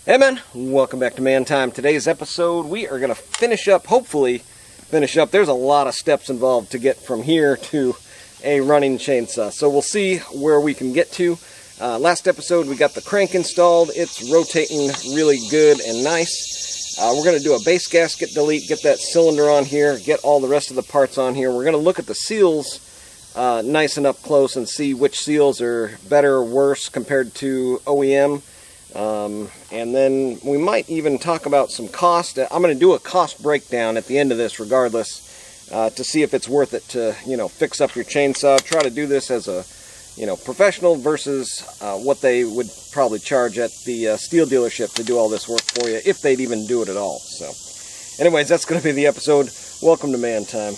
Hey man, welcome back to Man Time. Today's episode, we are going to hopefully finish up. There's a lot of steps involved to get from here to a running chainsaw. So we'll see where we can get to. Last episode, we got the crank installed. It's rotating really good and nice. We're going to do a base gasket delete, get that cylinder on here, get all the rest of the parts on here. We're going to look at the seals nice and up close and see which seals are better or worse compared to OEM. And then we might even talk about some cost. I'm going to do a cost breakdown at the end of this regardless, to see if it's worth it to, fix up your chainsaw. Try to do this as a, professional versus what they would probably charge at the Stihl dealership to do all this work for you, if they'd even do it at all. So anyways, that's going to be the episode. Welcome to Man Time.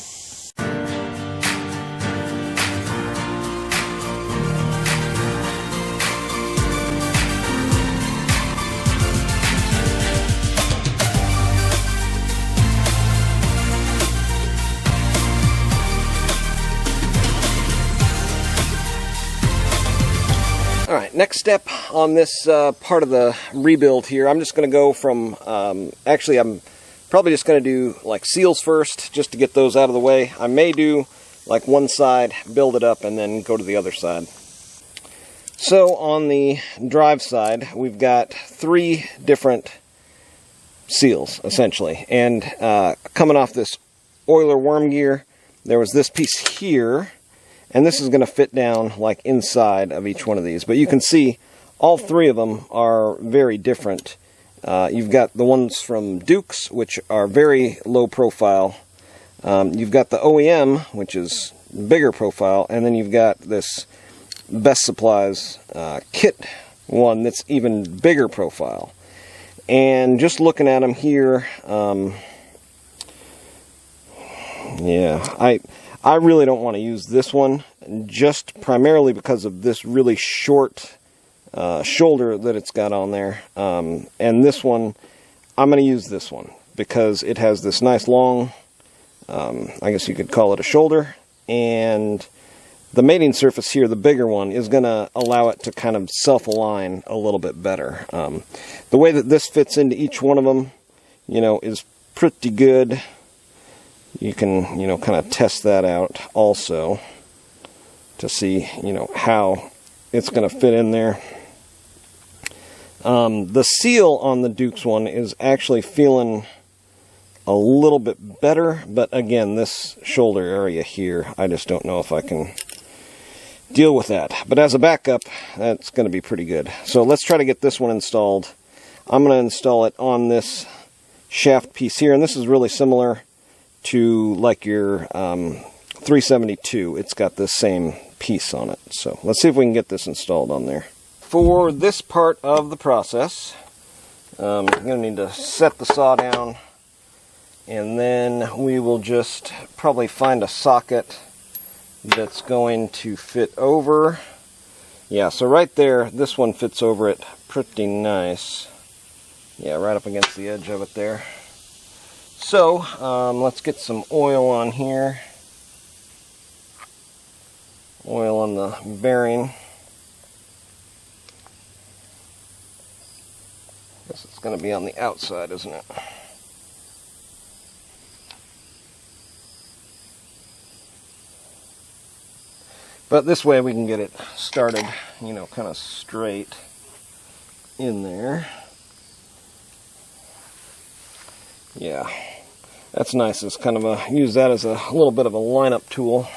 Alright, next step on this part of the rebuild here, I'm just going to go from, actually I'm probably just going to do like seals first, just to get those out of the way. I may do like one side, build it up, and then go to the other side. So on the drive side, we've got 3 different seals, essentially. And coming off this oiler worm gear, there was this piece here. And this is going to fit down like inside of each one of these. But you can see all 3 of them are very different. You've got the ones from Dukes, which are very low profile. You've got the OEM, which is bigger profile. And then you've got this Best Supplies kit one that's even bigger profile. And just looking at them here, yeah, I really don't want to use this one, just primarily because of this really short shoulder that it's got on there. And this one, I'm going to use this one because it has this nice long, I guess you could call it a shoulder. And the mating surface here, the bigger one, is going to allow it to kind of self-align a little bit better. The way that this fits into each one of them, is pretty good. You can, kind of test that out also to see, how it's going to fit in there. The seal on the Dukes one is actually feeling a little bit better, but again, this shoulder area here, I just don't know if I can deal with that. But as a backup, that's going to be pretty good. So let's try to get this one installed. I'm going to install it on this shaft piece here, and this is really similar to like your 372. It's got the same piece on it. So let's see if we can get this installed on there. For this part of the process, I'm going to need to set the saw down, and then we will just probably find a socket that's going to fit over. Yeah, so right there, this one fits over it pretty nice. Yeah, right up against the edge of it there. So, let's get some oil on here. Oil on the bearing. Guess it's going to be on the outside, isn't it? But this way we can get it started, kind of straight in there. Yeah, that's nice. It's kind of use that as a little bit of a lineup tool.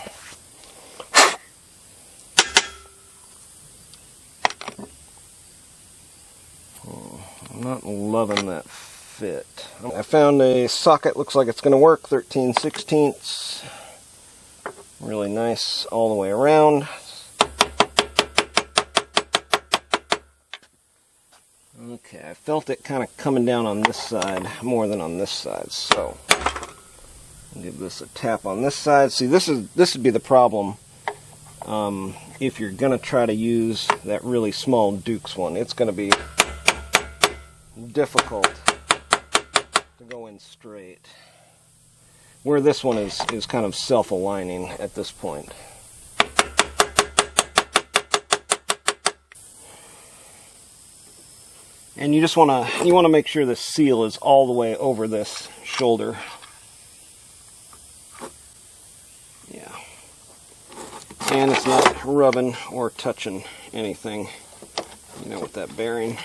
I'm not loving that fit. I found a socket, looks like it's going to work, 13/16. Really nice all the way around. Okay, I felt it kind of coming down on this side more than on this side, so I'll give this a tap on this side. See, this would be the problem if you're going to try to use that really small Dukes one. It's going to be difficult to go in straight, where this one is kind of self-aligning at this point. And you just want to make sure the seal is all the way over this shoulder. Yeah. And it's not rubbing or touching anything, you know, with that bearing.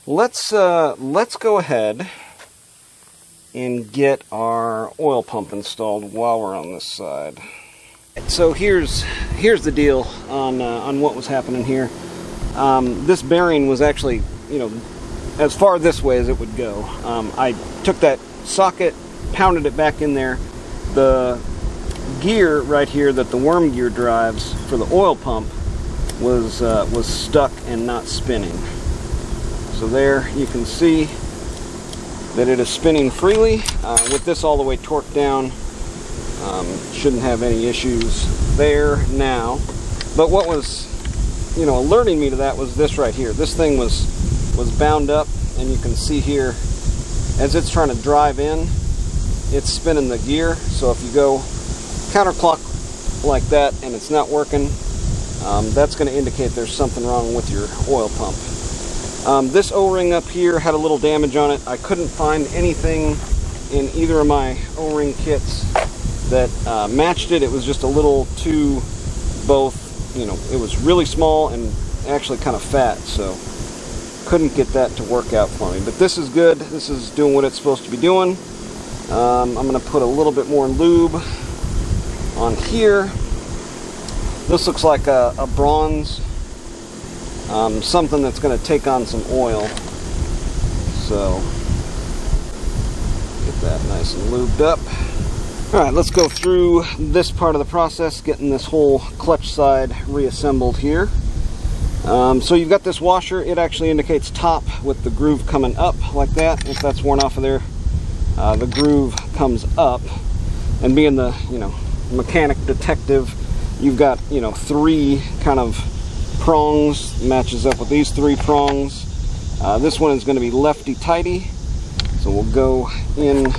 Let's go ahead and get our oil pump installed while we're on this side. So here's the deal on what was happening here. This bearing was actually, you know, as far this way as it would go. I took that socket, pounded it back in there. The gear right here that the worm gear drives for the oil pump was stuck and not spinning. So there you can see that it is spinning freely. With this all the way torqued down, shouldn't have any issues there now. But what was, you know, alerting me to that was this right here. This thing was bound up, and you can see here as it's trying to drive in, it's spinning the gear. So if you go counterclock like that and it's not working, that's going to indicate there's something wrong with your oil pump. This O-ring up here had a little damage on it. I couldn't find anything in either of my O-ring kits that matched it. It was just a little too both, you know, it was really small and actually kind of fat, so couldn't get that to work out for me. But this is good. This is doing what it's supposed to be doing. I'm going to put a little bit more lube on here. This looks like a bronze. Something that's going to take on some oil. So, get that nice and lubed up. Alright, let's go through this part of the process, getting this whole clutch side reassembled here. So you've got this washer. It actually indicates top with the groove coming up like that. If that's worn off of there, the groove comes up. And being the, you know, mechanic detective, you've got, you know, three kind of prongs, matches up with these three prongs. This one is going to be lefty-tighty, so we'll go in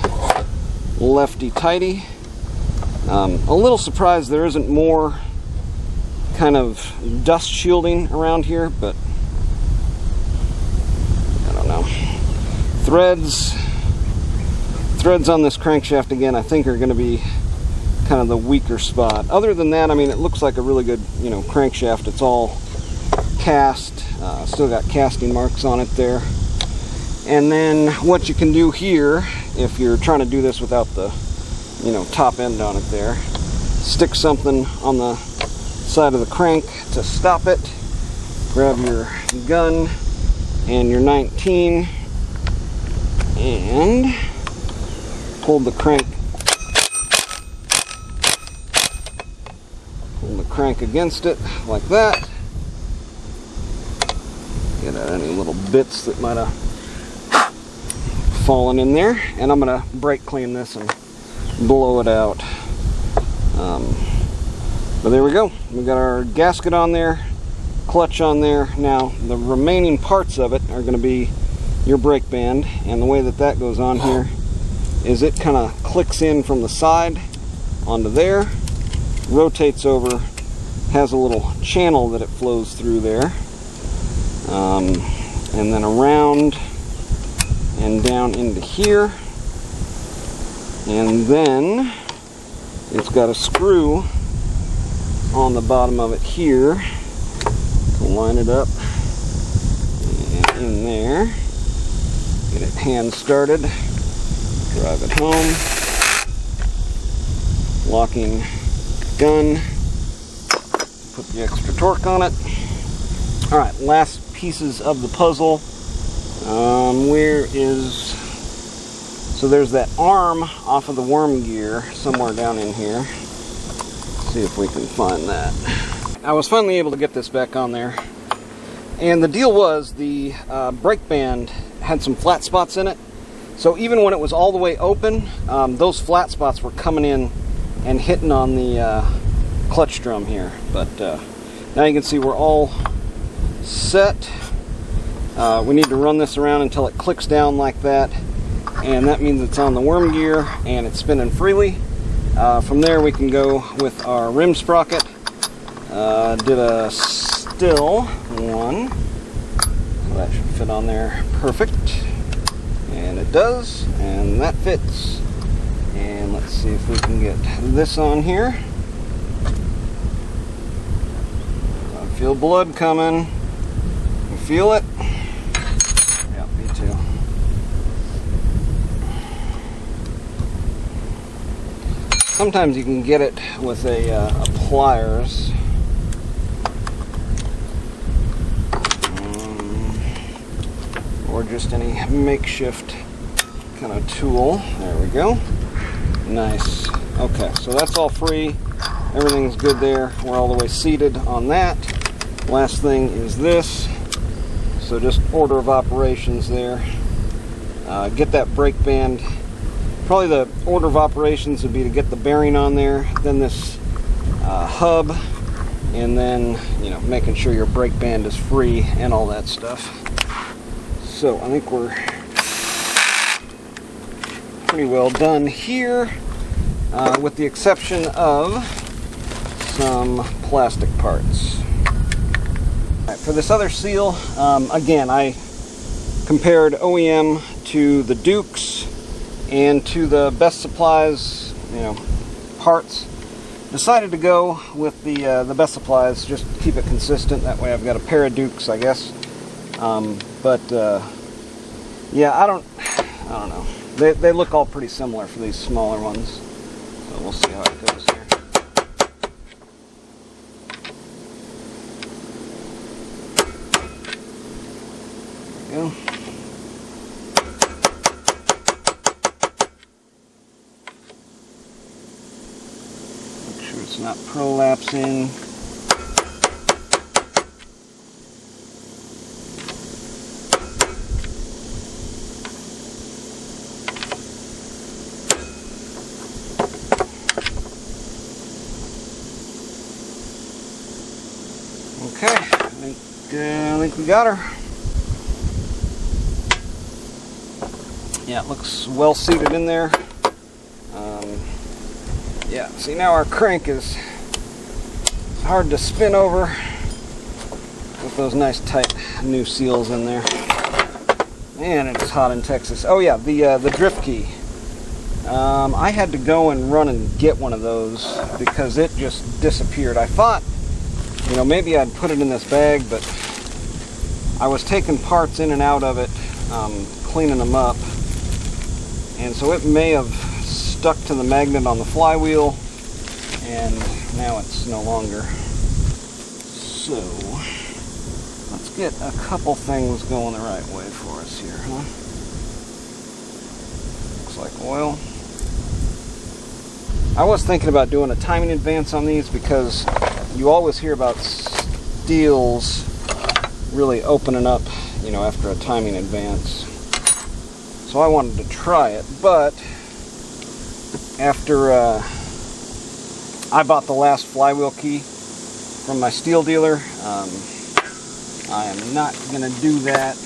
lefty-tighty. A little surprised there isn't more kind of dust shielding around here, but I don't know. Threads on this crankshaft again I think are going to be kind of the weaker spot. Other than that, I mean, it looks like a really good, you know, crankshaft. It's all cast, still got casting marks on it there. And then what you can do here, if you're trying to do this without the, you know, top end on it there, stick something on the side of the crank to stop it. Grab your gun and your 19 and hold the crank against it like that. Get out any little bits that might have fallen in there, and I'm going to brake clean this and blow it out. But there we go. We got our gasket on there, clutch on there. Now the remaining parts of it are going to be your brake band, and the way that that goes on here is it kind of clicks in from the side onto there, rotates over, has a little channel that it flows through there, and then around and down into here, and then it's got a screw on the bottom of it here to line it up and in there. Get it hand started, drive it home, locking gun, put the extra torque on it. Alright, last pieces of the puzzle. So there's that arm off of the worm gear somewhere down in here. Let's see if we can find that. I was finally able to get this back on there. And the deal was the brake band had some flat spots in it. So even when it was all the way open, those flat spots were coming in and hitting on the clutch drum here. But now you can see we're all set. We need to run this around until it clicks down like that, and that means it's on the worm gear and it's spinning freely. From there we can go with our rim sprocket. Did a Stihl one. So that should fit on there perfect. And it does, and that fits. And let's see if we can get this on here. I feel blood coming. You feel it? Yeah, me too. Sometimes you can get it with a pliers. Or just any makeshift kind of tool. There we go. Nice. Okay, so that's all free. Everything's good there. We're all the way seated on that. Last thing is this. So just order of operations there. Get that brake band. Probably the order of operations would be to get the bearing on there, then this hub, and then, you know, making sure your brake band is free and all that stuff. So I think we're pretty well done here, with the exception of some plastic parts. All right, for this other seal, again, I compared OEM to the Dukes and to the Best Supplies, you know, parts. Decided to go with the Best Supplies, just keep it consistent. That way I've got a pair of Dukes, I guess. Yeah, I don't know. They look all pretty similar for these smaller ones. So we'll see how it goes here. There we go. Make sure it's not prolapsing. Okay, I think we got her. Yeah, it looks well seated in there. Yeah, see, now our crank is hard to spin over with those nice tight new seals in there. Man, it's hot in Texas. Oh yeah, the drift key. I had to go and run and get one of those because it just disappeared. I thought, you know, maybe I'd put it in this bag, but I was taking parts in and out of it, cleaning them up, and so it may have stuck to the magnet on the flywheel, and now it's no longer. So let's get a couple things going the right way for us here, huh? Looks like oil. I was thinking about doing a timing advance on these because you always hear about Stihls really opening up, you know, after a timing advance. So I wanted to try it, but after I bought the last flywheel key from my Stihl dealer, I am not going to do that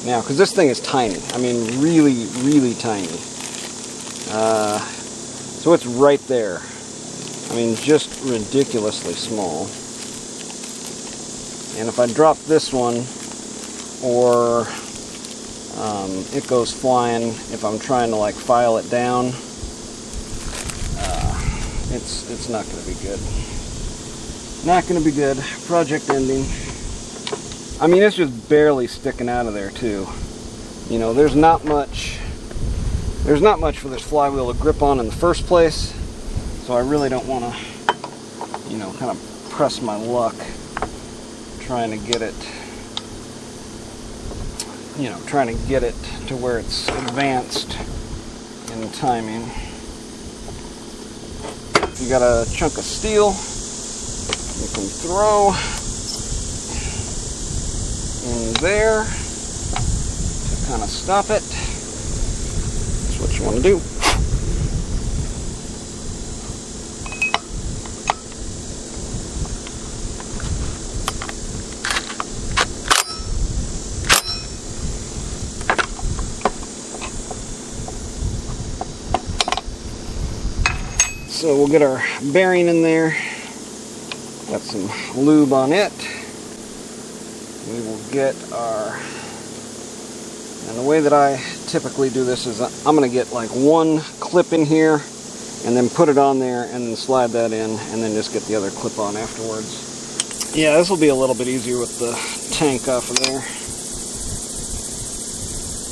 now because this thing is tiny. I mean, really, really tiny. So it's right there. I mean, just ridiculously small. And if I drop this one, or it goes flying, if I'm trying to like file it down, it's not going to be good. Not going to be good. Project ending. I mean, it's just barely sticking out of there too. You know, there's not much for this flywheel to grip on in the first place, so I really don't want to, you know, kind of press my luck trying to get it, you know, trying to get it to where it's advanced in timing. If you got a chunk of steel, you can throw in there to kind of stop it. That's what you want to do. So we'll get our bearing in there. Got some lube on it. we will get our, and the way that I typically do this is I'm going to get like one clip in here and then put it on there and then slide that in and then just get the other clip on afterwards. Yeah, this will be a little bit easier with the tank off of there.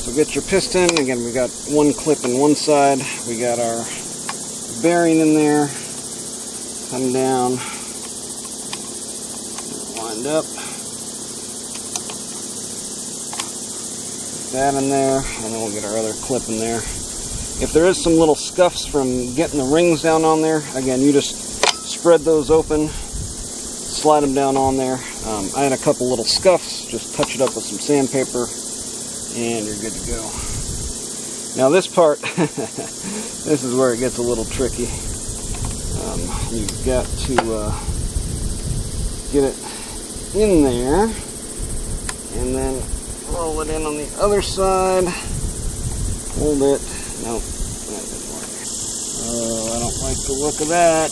So get your piston. Again, we got one clip in one side. We got our bearing in there. Come down. Wind up. Put that in there, and then we'll get our other clip in there. If there is some little scuffs from getting the rings down on there, again, you just spread those open, slide them down on there. I had a couple little scuffs, just touch it up with some sandpaper, and you're good to go. Now this part, this is where it gets a little tricky. You've got to get it in there, and then roll it in on the other side. Hold it. Nope, that didn't work. Oh, I don't like the look of that.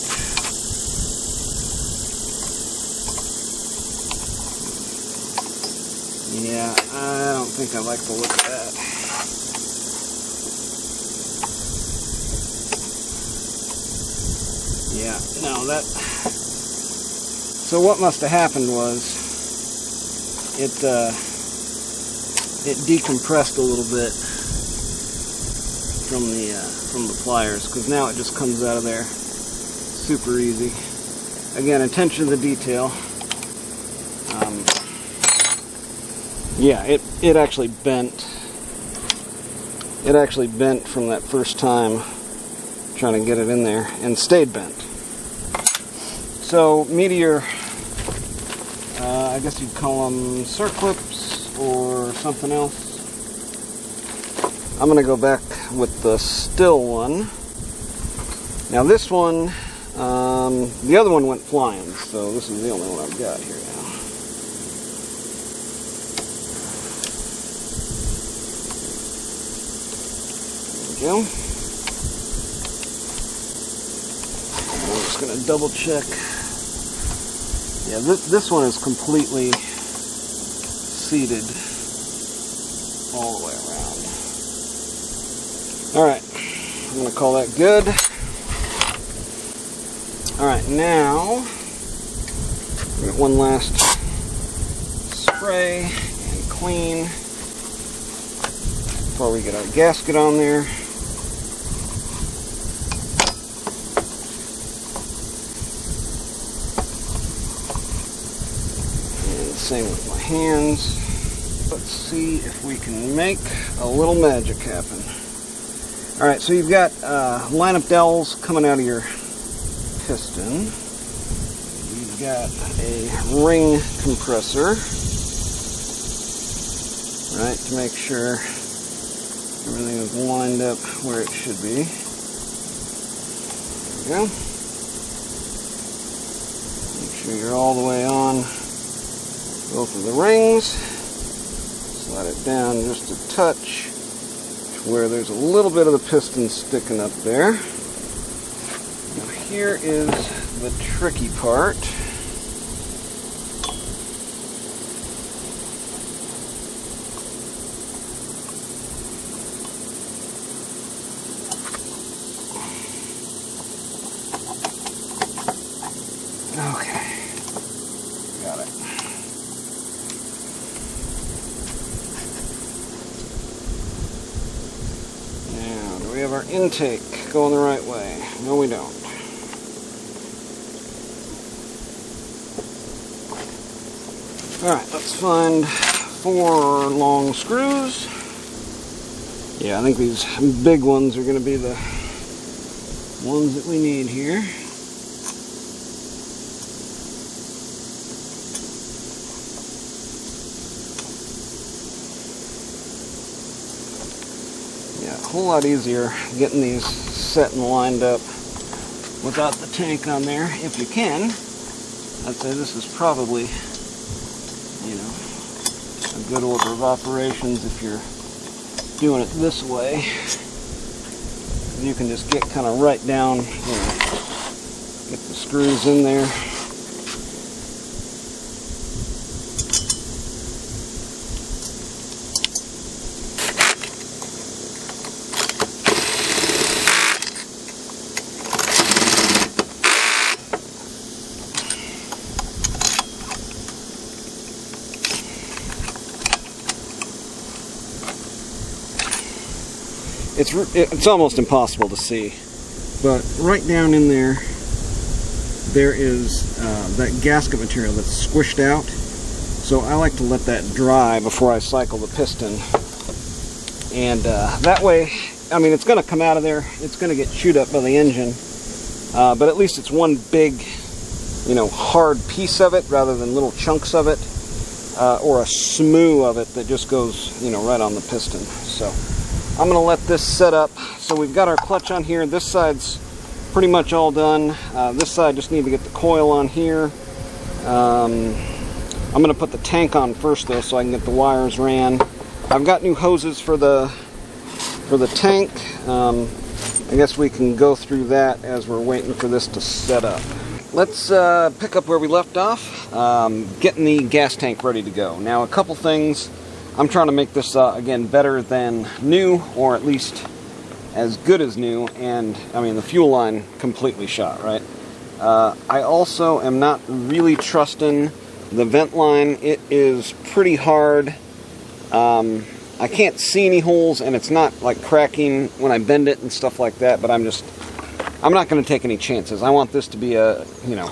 Yeah, I don't think I like the look of that. Yeah, no, that... So what must have happened was it decompressed a little bit from the pliers, because now it just comes out of there super easy. Again, attention to the detail. Yeah, it actually bent. It actually bent from that first time trying to get it in there, and stayed bent. So Meteor, I guess you'd call them circlips or something else. I'm going to go back with the Stihl one. Now this one, the other one went flying, so this is the only one I've got here now. There we go. I'm just going to double check. Yeah, this one is completely seated all the way around. Alright, I'm going to call that good. Alright, now, get one last spray and clean before we get our gasket on there. And same with my hands. Let's see if we can make a little magic happen. Alright, so you've got line-up dowels coming out of your piston. You've got a ring compressor, right, to make sure everything is lined up where it should be. There we go. Make sure you're all the way on both of the rings. Slide it down just a touch to where there's a little bit of the piston sticking up there. Now here is the tricky part. Okay, got it. Now, do we have our intake going the right way? No, we don't. Alright, let's find 4 long screws. Yeah, I think these big ones are going to be the ones that we need here. Yeah, a whole lot easier getting these set and lined up without the tank on there, if you can. I'd say this is probably, you know, a good order of operations if you're doing it this way. You can just get kind of right down, you know, get the screws in there. it's almost impossible to see. But right down in there, there is that gasket material that's squished out. So I like to let that dry before I cycle the piston. And that way, I mean, it's going to come out of there. It's going to get chewed up by the engine. But at least it's one big, you know, hard piece of it rather than little chunks of it. Or a smoo of it that just goes, you know, right on the piston. So I'm going to let this set up. So we've got our clutch on here. This side's pretty much all done. This side just need to get the coil on here. I'm going to put the tank on first though, so I can get the wires ran. I've got new hoses for the tank. I guess we can go through that as we're waiting for this to set up. Let's pick up where we left off, getting the gas tank ready to go. Now, a couple things. I'm trying to make this, again, better than new, or at least as good as new, and, I mean, the fuel line completely shot, right? I also am not really trusting the vent line. It is pretty hard. I can't see any holes, and it's not, like, cracking when I bend it and stuff like that, but I'm not going to take any chances. I want this to be a, you know,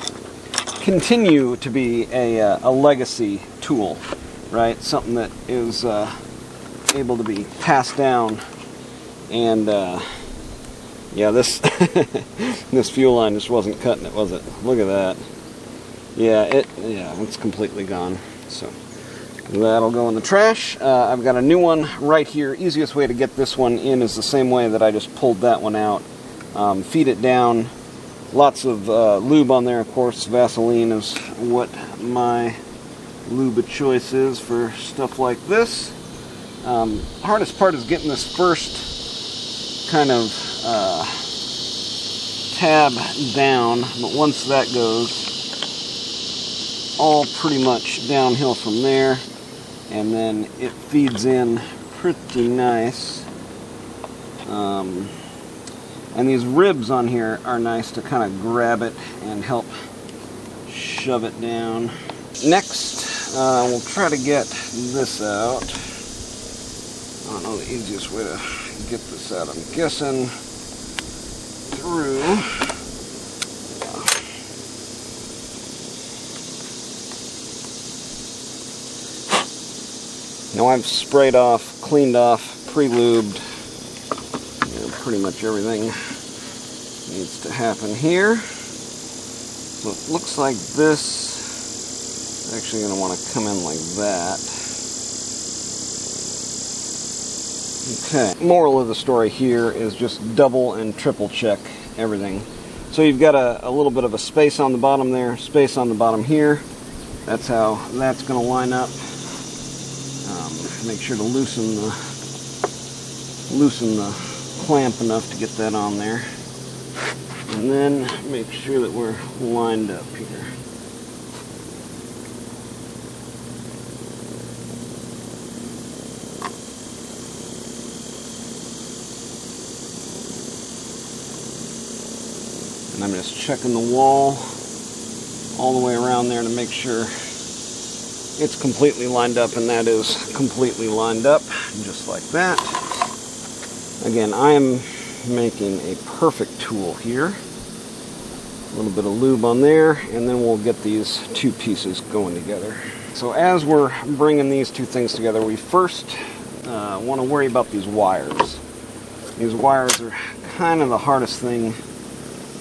continue to be a legacy tool, right? Something that is able to be passed down. And yeah, this this fuel line just wasn't cutting it, was it? Look at that. Yeah, it's completely gone. So that'll go in the trash. I've got a new one right here. Easiest way to get this one in is the same way that I just pulled that one out. Feed it down. Lots of lube on there, of course. Vaseline is what my lube of choice is for stuff like this. Hardest part is getting this first kind of tab down, but once that goes, all pretty much downhill from there, and then it feeds in pretty nice. And these ribs on here are nice to kind of grab it and help shove it down. Next, we'll try to get this out. I don't know the easiest way to get this out. I'm guessing through. Now I've sprayed off, cleaned off, pre-lubed. Pretty much everything needs to happen here. So it looks like this is actually going to want to come in like that. Okay. Moral of the story here is just double and triple check everything. So you've got a little bit of a space on the bottom there, space on the bottom here. That's how that's going to line up. Make sure to loosen the clamp enough to get that on there, and then make sure that we're lined up here. And I'm just checking the wall all the way around there to make sure it's completely lined up, and that is completely lined up, just like that. Again, I am making a perfect tool here. A little bit of lube on there, and then we'll get these two pieces going together. So as we're bringing these two things together, we first want to worry about these wires. These wires are kind of the hardest thing,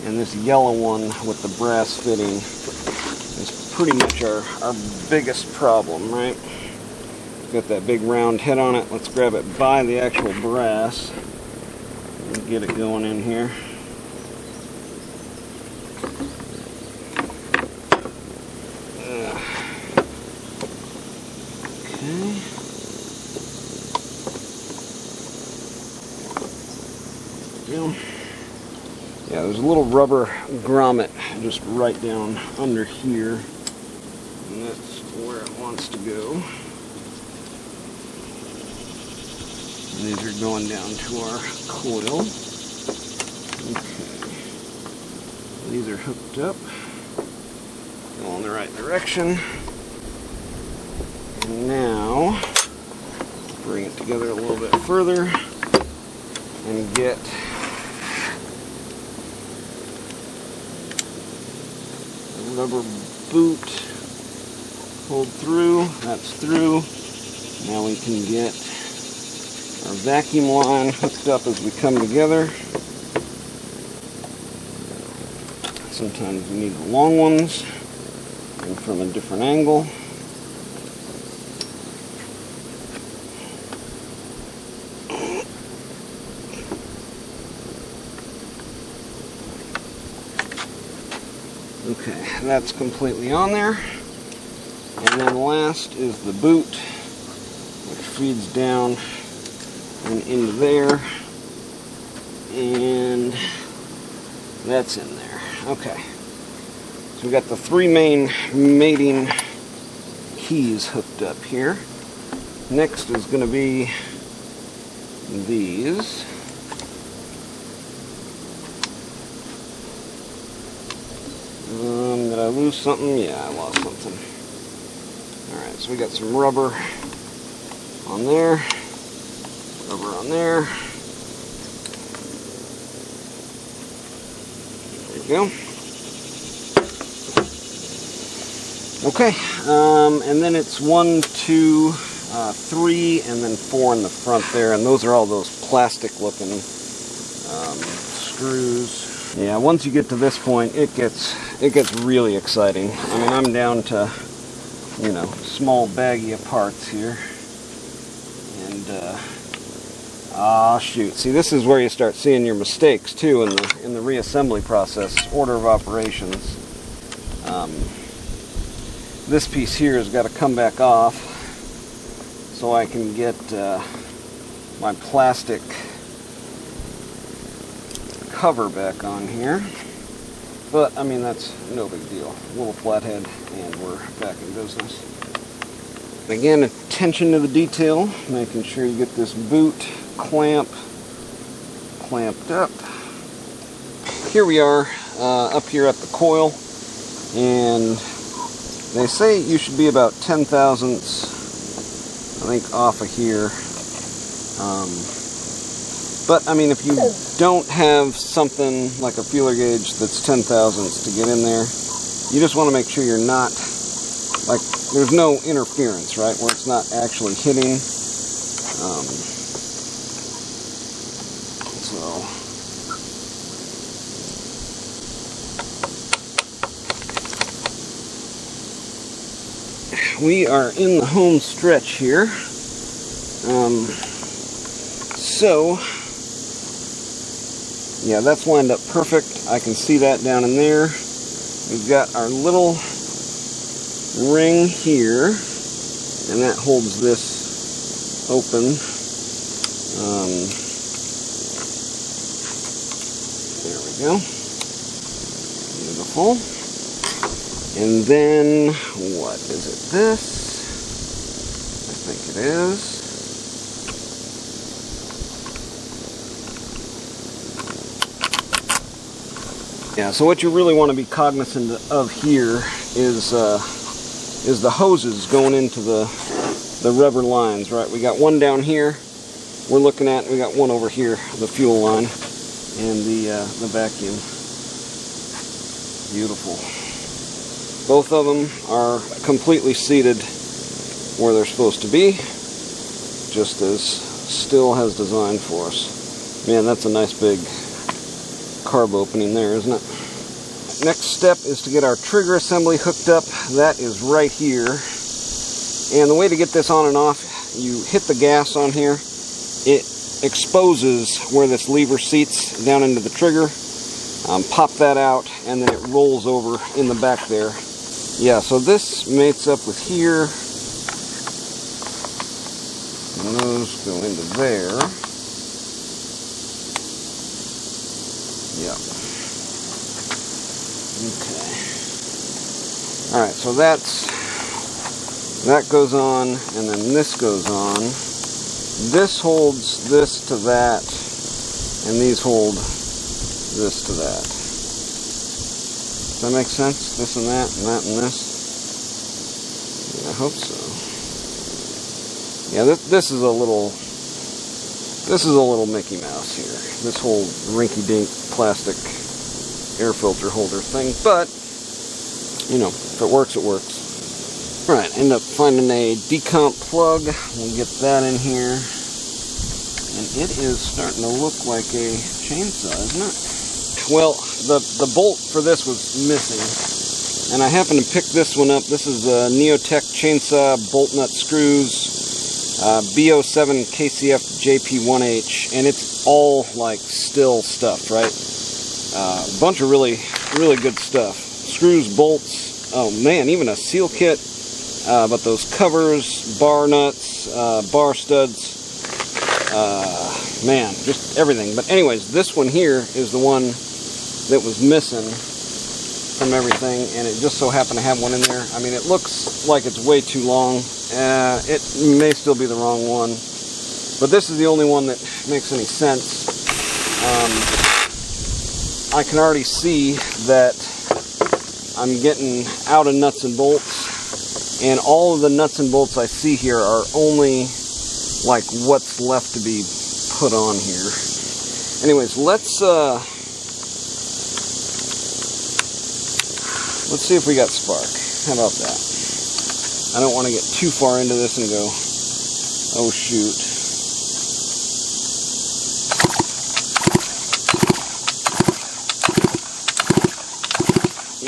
and this yellow one with the brass fitting is pretty much our biggest problem, right? Got that big round head on it. Let's grab it by the actual brass and get it going in here. Okay. Yeah, there's a little rubber grommet just right down under here, and that's where it wants to go. These are going down to our coil. Okay. These are hooked up. Go in the right direction. And now, bring it together a little bit further and can get the rubber boot pulled through. That's through. Now we can get our vacuum line hooked up as we come together. Sometimes we need the long ones and from a different angle. Okay, that's completely on there. And then last is the boot, which feeds down and into there. And that's in there. Okay. So we got the three main mating keys hooked up here. Next is going to be these. Did I lose something? Yeah, I lost something. Alright, so we got some rubber on there, rubber on there. There you go. Okay, and then it's 1, 2, 3, and then 4 in the front there, and those are all those plastic looking screws. Yeah, once you get to this point, it gets really exciting. I mean, I'm down to, you know, small baggy of parts here. And shoot. See, this is where you start seeing your mistakes too in the reassembly process, order of operations. This piece here has got to come back off so I can get my plastic cover back on here. But I mean, that's no big deal. A little flathead and we're back in business. Again, attention to the detail, making sure you get this boot clamped up. Here we are up here at the coil, and they say you should be about 10 thousandths, I think, off of here. But I mean, if you don't have something like a feeler gauge that's 10 thousandths to get in there, you just want to make sure you're not, like, there's no interference, right, where it's not actually hitting. So we are in the home stretch here. So yeah, that's lined up perfect. I can see that down in there. We've got our little ring here, and that holds this open. There we go. Beautiful. And then, what is it? This? I think it is. Yeah, so what you really want to be cognizant of here is the hoses going into the rubber lines, right? We got one down here we're looking at, we got one over here, the fuel line and the vacuum. Beautiful. Both of them are completely seated where they're supposed to be, just as Stihl has designed for us. Man, that's a nice big carb opening there, isn't it? Next step is to get our trigger assembly hooked up. That is right here. And the way to get this on and off, you hit the gas on here. It exposes where this lever seats down into the trigger. Pop that out, and then it rolls over in the back there. Yeah, so this mates up with here. And those go into there. Yeah. Okay. Alright, so that goes on, and then this goes on. This holds this to that, and these hold this to that. Does that make sense? This and that, and that and this? Yeah, I hope so. Yeah, this is a little This is a little Mickey Mouse here. This whole rinky-dink plastic air filter holder thing, but you know, if it works, it works. Alright, end up finding a decomp plug. We'll get that in here. And it is starting to look like a chainsaw, isn't it? Well, the bolt for this was missing. And I happened to pick this one up. This is the Neotech chainsaw bolt nut screws. B07 KCF JP1H. And it's all like Stihl stuff, right? A bunch of really good stuff. Screws, bolts, oh man, even a seal kit. But those covers, bar nuts, bar studs, man, just everything. But anyways, this one here is the one that was missing from everything, and it just so happened to have one in there. I mean, it looks like it's way too long. It may still be the wrong one, but this is the only one that makes any sense. I can already see that I'm getting out of nuts and bolts. And all of the nuts and bolts I see here are only like what's left to be put on here. Anyways, let's see if we got spark. How about that? I don't want to get too far into this and go, oh shoot.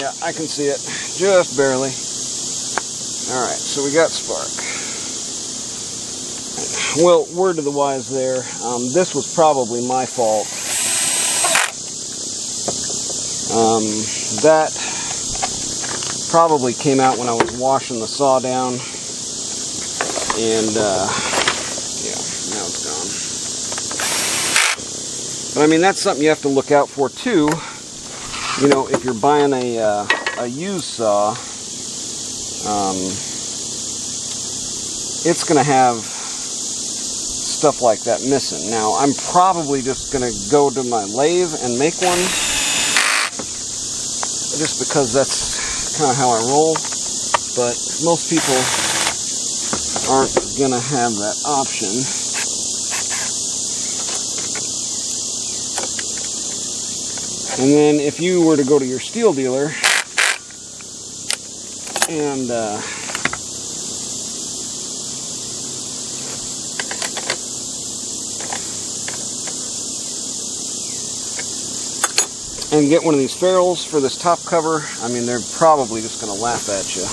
Yeah, I can see it, just barely. Alright, so we got spark. Well, word to the wise there. This was probably my fault. That probably came out when I was washing the saw down. And, yeah, now it's gone. But I mean, that's something you have to look out for too. You know, if you're buying a used saw, it's going to have stuff like that missing. Now, I'm probably just going to go to my lathe and make one, just because that's kind of how I roll. But most people aren't going to have that option. And then if you were to go to your Stihl dealer and get one of these ferrules for this top cover, I mean, they're probably just going to laugh at you,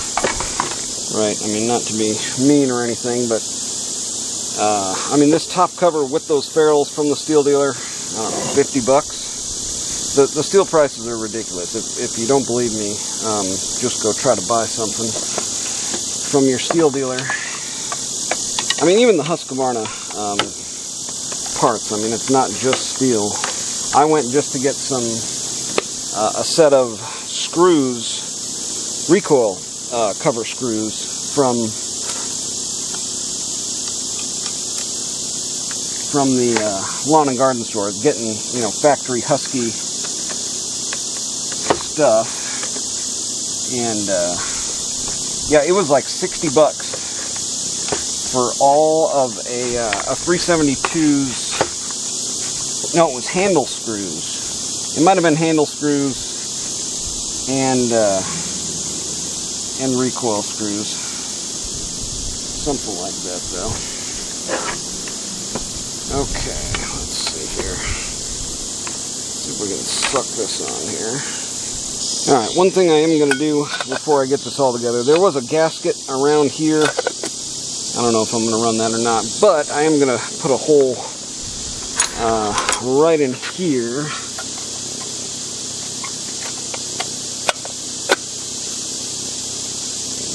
right? I mean, not to be mean or anything, but I mean, this top cover with those ferrules from the Stihl dealer, I don't know, $50. The Stihl prices are ridiculous. If you don't believe me, just go try to buy something from your Stihl dealer. I mean, even the Husqvarna parts, I mean, it's not just Stihl. I went just to get some a set of screws, recoil cover screws from the lawn and garden store, getting, you know, factory Husky stuff, and yeah, it was like $60 for all of a 372's. No, it was handle screws. It might have been handle screws and recoil screws, something like that, though. Okay, let's see here. See if we can suck this on here. Alright, one thing I am going to do before I get this all together, there was a gasket around here. I don't know if I'm going to run that or not, but I am going to put a hole right in here.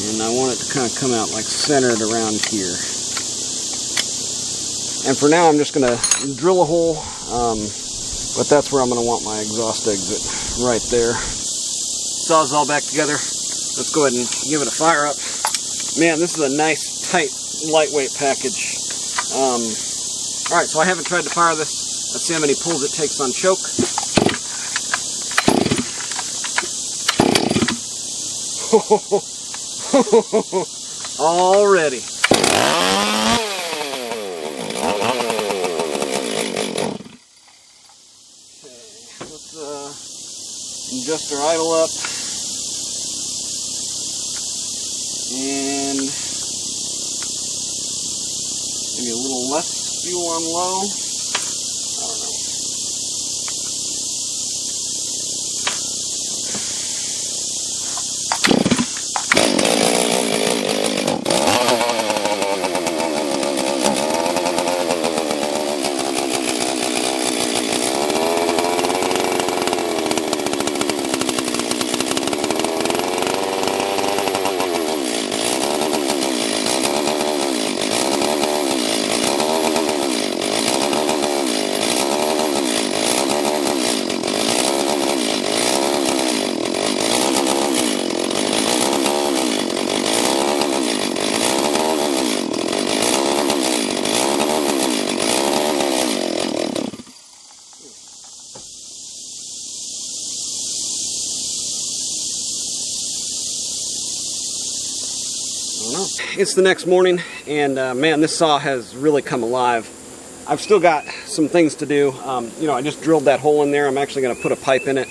And I want it to kind of come out like centered around here. And for now I'm just going to drill a hole, but that's where I'm going to want my exhaust exit, right there. Saw's all back together. Let's go ahead and give it a fire up. Man, this is a nice, tight, lightweight package. Alright, so I haven't tried to fire this. Let's see how many pulls it takes on choke. Already. our idle up. And maybe a little less fuel on low. I don't know. It's the next morning, and man, this saw has really come alive. I've still got some things to do. You know, I just drilled that hole in there. I'm actually going to put a pipe in it.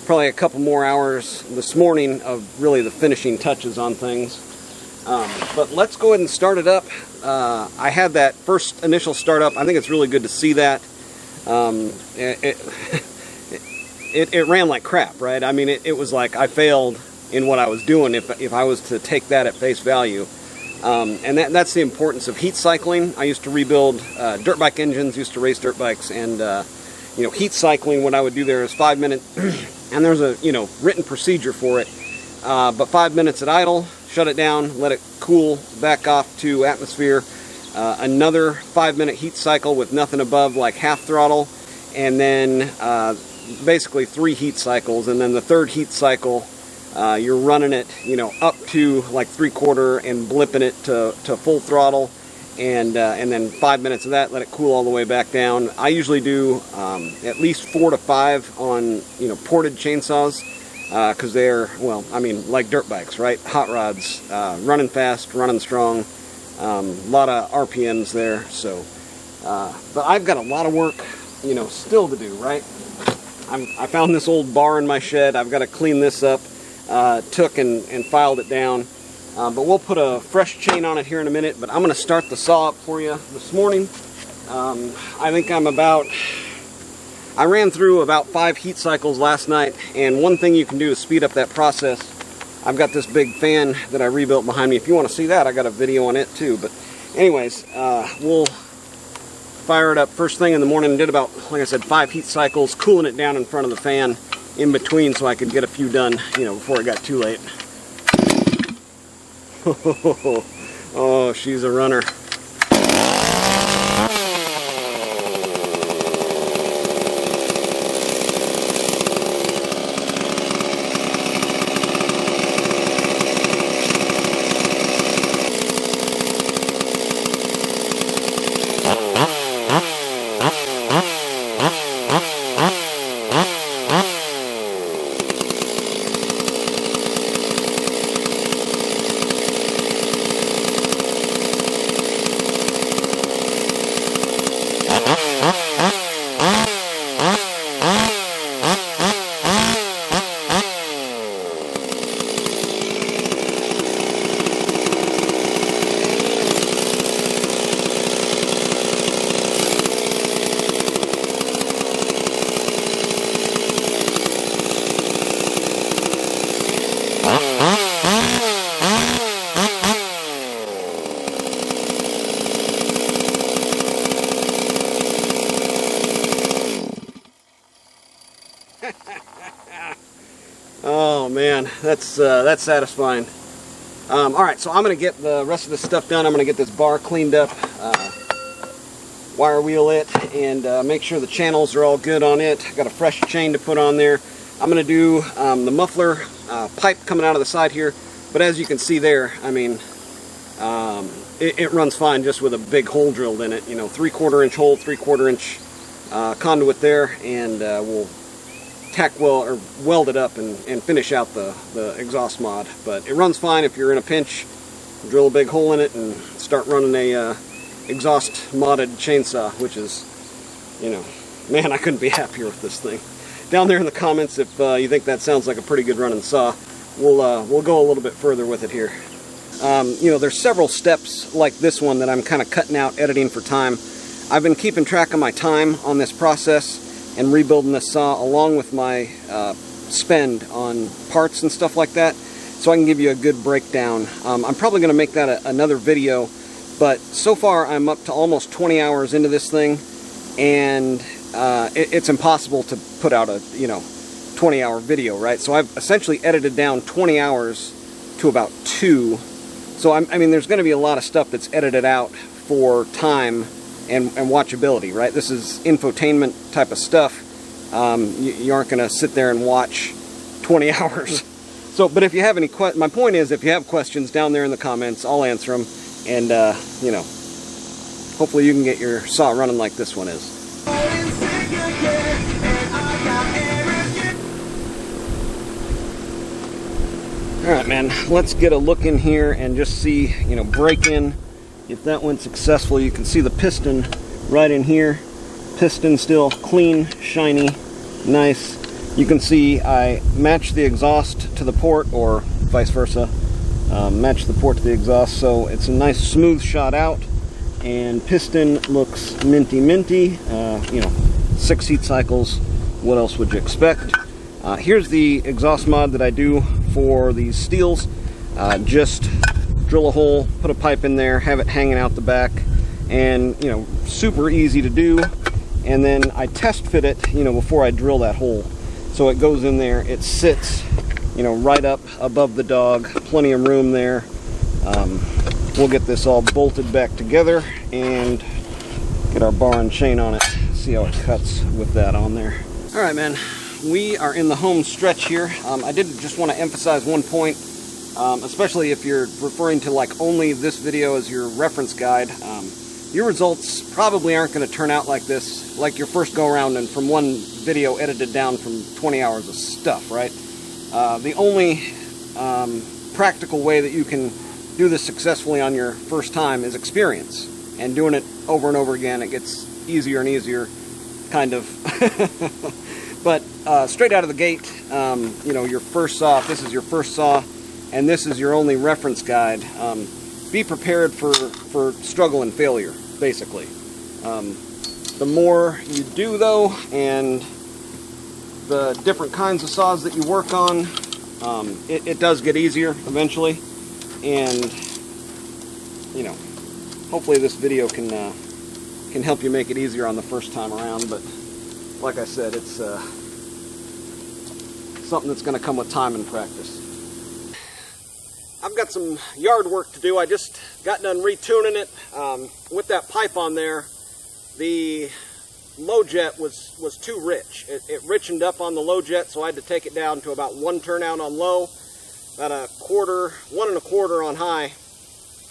Probably a couple more hours this morning of really the finishing touches on things. But let's go ahead and start it up. I had that first initial startup. I think it's really good to see that. It ran like crap, right? I mean, it was like I failed in what I was doing if I was to take that at face value. And that's the importance of heat cycling. I used to rebuild dirt bike engines, used to race dirt bikes, and you know, heat cycling, what I would do there is 5 minutes, and there's a written procedure for it, but 5 minutes at idle, shut it down, let it cool back off to atmosphere, another 5-minute heat cycle with nothing above like half throttle, and then basically 3 heat cycles, and then the third heat cycle you're running it, up to like 3/4 and blipping it to full throttle, and then 5 minutes of that, let it cool all the way back down. I usually do at least 4 to 5 on ported chainsaws, because they're, well, I mean, like dirt bikes, right? Hot rods, running fast, running strong, a lot of RPMs there. So, but I've got a lot of work, still to do, right? I found this old bar in my shed. I've got to clean this up. Took and filed it down, but we'll put a fresh chain on it here in a minute. But I'm going to start the saw up for you this morning. I think I ran through about 5 heat cycles last night, and one thing you can do to speed up that process, I've got this big fan that I rebuilt behind me. If you want to see that, I got a video on it too. But anyways, we'll fire it up first thing in the morning. Did about, like I said, 5 heat cycles, cooling it down in front of the fan in between so I could get a few done, before it got too late. Oh, she's a runner. Oh man, that's satisfying. Alright, so I'm going to get the rest of this stuff done. I'm going to get this bar cleaned up, wire wheel it, and make sure the channels are all good on it. Got a fresh chain to put on there. I'm going to do the muffler pipe coming out of the side here, but as you can see there, I mean, it runs fine just with a big hole drilled in it. 3/4 inch hole, 3/4 inch conduit there, and we'll tack weld or weld it up and finish out the exhaust mod. But it runs fine if you're in a pinch. Drill a big hole in it and start running a exhaust modded chainsaw, which is, man, I couldn't be happier with this thing. down there in the comments if you think that sounds like a pretty good running saw. We'll go a little bit further with it here. You know, there's several steps like this one that I'm kind of cutting out, editing for time. I've been keeping track of my time on this process and rebuilding this saw along with my spend on parts and stuff like that, so I can give you a good breakdown. I'm probably going to make that another video, but so far I'm up to almost 20 hours into this thing, and it's impossible to put out a 20-hour video, right? So I've essentially edited down 20 hours to about 2. So I mean, there's going to be a lot of stuff that's edited out for time and watchability, right? This is infotainment type of stuff. You aren't going to sit there and watch 20 hours. So, but if you have any my point is, if you have questions down there in the comments, I'll answer them, and hopefully you can get your saw running like this one is. Alright, man, let's get a look in here and just see, break in. If that went successful, you can see the piston right in here. Piston still clean, shiny, nice. You can see I matched the exhaust to the port, or vice versa. Match the port to the exhaust, so it's a nice smooth shot out. And piston looks minty. 6 heat cycles. What else would you expect? Here's the exhaust mod that I do for these Stihls. Just drill a hole, put a pipe in there, have it hanging out the back, and super easy to do. And then I test fit it, before I drill that hole. So it goes in there, it sits, right up above the dog, plenty of room there. We'll get this all bolted back together and get our bar and chain on it, see how it cuts with that on there. All right, man, we are in the home stretch here. I did just want to emphasize one point, especially if you're referring to like only this video as your reference guide. Your results probably aren't going to turn out like this, like your first go around and from one video edited down from 20 hours of stuff, right? The only practical way that you can do this successfully on your first time is experience, and doing it over and over again, it gets easier and easier, kind of. But straight out of the gate, your first saw, if this is your first saw and this is your only reference guide, be prepared for struggle and failure, basically. The more you do, though, and the different kinds of saws that you work on, it does get easier eventually. And hopefully this video can help you make it easier on the first time around. But like I said, it's something that's going to come with time and practice. I've got some yard work to do. I just got done retuning it. With that pipe on there, the low jet was too rich. It richened up on the low jet, so I had to take it down to about 1 turnout on low, about 1 1/4 on high.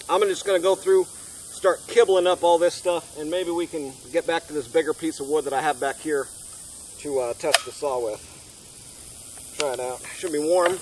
I'm just going to go through, start kibbling up all this stuff, and maybe we can get back to this bigger piece of wood that I have back here to test the saw with. Try it out. Should be warm.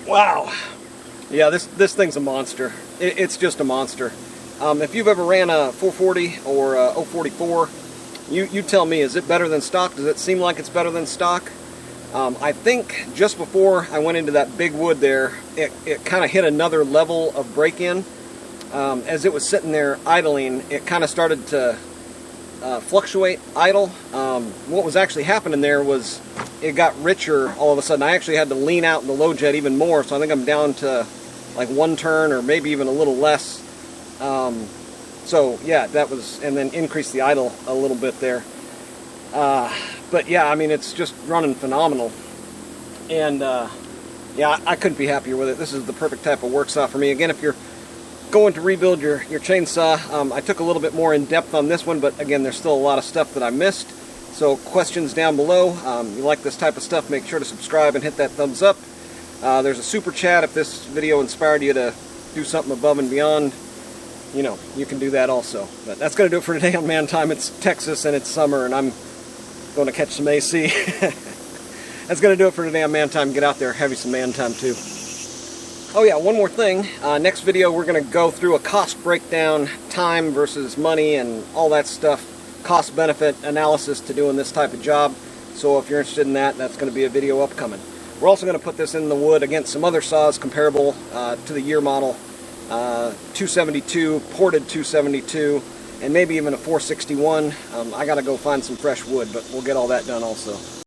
Wow. Yeah, this thing's a monster. It's just a monster. If you've ever ran a 440 or a 044, you tell me, is it better than stock? Does it seem like it's better than stock? I think just before I went into that big wood there, it kind of hit another level of break-in. As it was sitting there idling, it kind of started to fluctuate, idle. What was actually happening there was it got richer all of a sudden. I actually had to lean out in the low jet even more, so I think I'm down to like 1 turn or maybe even a little less. So yeah, that was, and then increase the idle a little bit there. But yeah, I mean, it's just running phenomenal. And yeah, I couldn't be happier with it. This is the perfect type of work saw for me. Again, if you're going to rebuild your chainsaw, I took a little bit more in depth on this one, but again, there's still a lot of stuff that I missed. So questions down below. You like this type of stuff, make sure to subscribe and hit that thumbs up. There's a super chat if this video inspired you to do something above and beyond you know, you can do that also. But that's going to do it for today on Man Time. It's Texas and it's summer, and I'm going to catch some AC. That's going to do it for today on Man Time. Get out there, have you some Man Time too. Oh yeah, one more thing. Next video we're going to go through a cost breakdown, time versus money and all that stuff. Cost benefit analysis to doing this type of job. So if you're interested in that, that's going to be a video upcoming. We're also going to put this in the wood against some other saws comparable to the year model 272, ported 272, and maybe even a 461. I got to go find some fresh wood, but we'll get all that done also.